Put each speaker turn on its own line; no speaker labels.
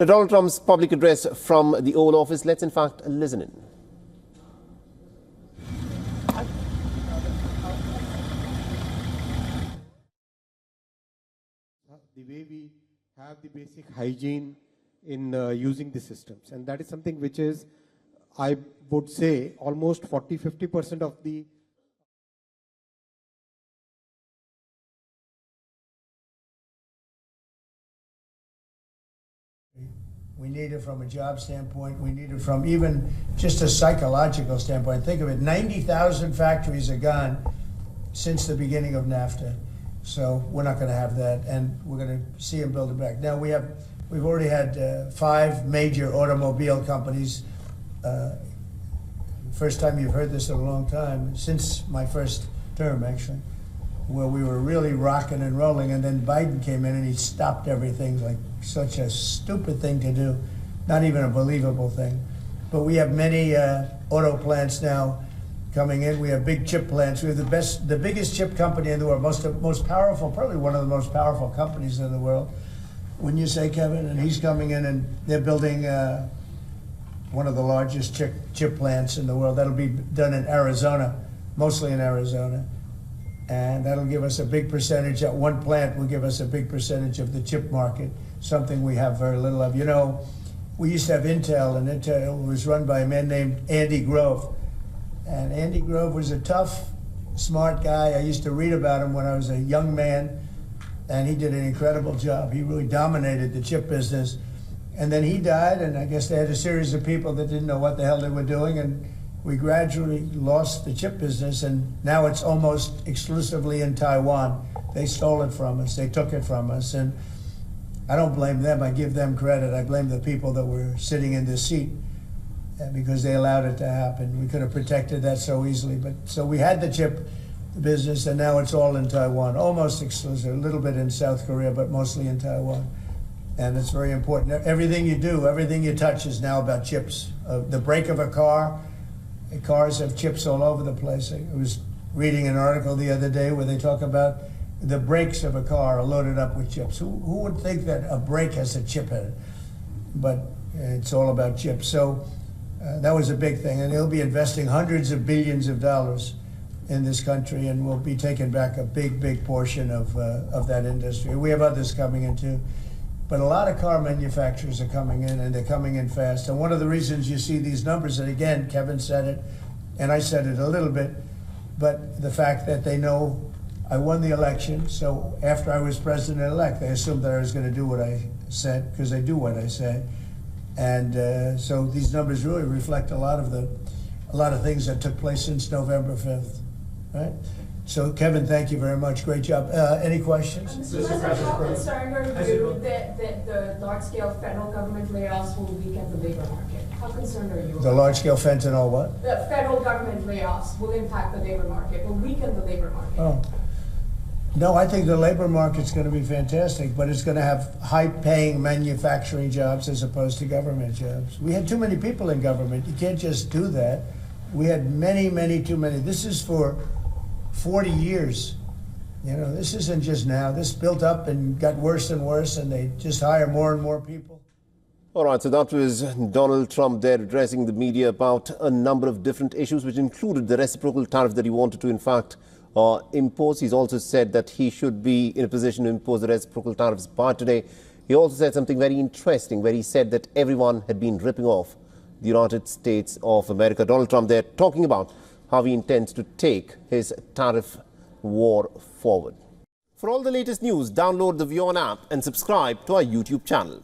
Donald Trump's public address from the Oval Office. Let's in fact listen in.
The way we have the basic hygiene in using the systems, and that is something which is, I would say, almost 40–50% of the
We need it from a job standpoint. We need it from even just a psychological standpoint. Think of it, 90,000 factories are gone since the beginning of NAFTA. So we're not going to have that, and we're going to see them build it back. Now we've already had 5 major automobile companies. First time you've heard this in a long time, since my first term actually, where we were really rocking and rolling, and then Biden came in and he stopped everything. Like such a stupid thing to do, not even a believable thing. But we have many auto plants now coming in. We have big chip plants. We have the biggest chip company in the world, most powerful, probably one of the most powerful companies in the world. When you say, Kevin, and he's coming in and they're building one of the largest chip plants in the world. That'll be done in Arizona, mostly in Arizona. And that'll give us a big percentage. That one plant will give us a big percentage of the chip market, something we have very little of. You know, we used to have Intel, and Intel was run by a man named Andy Grove. And Andy Grove was a tough, smart guy. I used to read about him when I was a young man, and he did an incredible job. He really dominated the chip business. And then he died, and I guess they had a series of people that didn't know what the hell they were doing, and we gradually lost the chip business, and now it's almost exclusively in Taiwan. They stole it from us. They took it from us, and I don't blame them. I give them credit. I blame the people that were sitting in this seat because they allowed it to happen. We could have protected that so easily, but so we had the chip business, and now it's all in Taiwan, almost exclusive, a little bit in South Korea, but mostly in Taiwan. And it's very important. Everything you do, everything you touch is now about chips. The brake of a car, cars have chips all over the place. I was reading an article the other day where they talk about the brakes of a car are loaded up with chips. Who would think that a brake has a chip in it? But it's all about chips. So that was a big thing. And they'll be investing hundreds of billions of dollars in this country, and we'll be taking back a big, big portion of that industry. We have others coming in too. But a lot of car manufacturers are coming in, and they're coming in fast. And one of the reasons you see these numbers, and again, Kevin said it, and I said it a little bit, but the fact that they know I won the election, so after I was president-elect, they assumed that I was going to do what I said, because they do what I say. And so these numbers really reflect a lot of things that took place since November 5th, right? So, Kevin, thank you very much. Great job. Any questions?
Mr. President, how concerned are you that the large-scale federal government layoffs will weaken the labor market? How concerned are you?
The large-scale fentanyl what?
The federal government layoffs will impact the labor market, will weaken the labor market.
Oh. No, I think the labor market's going to be fantastic, but it's going to have high-paying manufacturing jobs as opposed to government jobs. We had too many people in government. You can't just do that. We had many too many. This is for 40 years. You know, this isn't just now. This built up and got worse and worse, and they just hire more and more people.
All right, so that was Donald Trump there addressing the media about a number of different issues, which included the reciprocal tariff that he wanted to, in fact, impose. He's also said that he should be in a position to impose the reciprocal tariffs by today. He also said something very interesting, where he said that everyone had been ripping off the United States of America. Donald Trump there talking about how he intends to take his tariff war forward. For all the latest news, download the WION app and subscribe to our YouTube channel.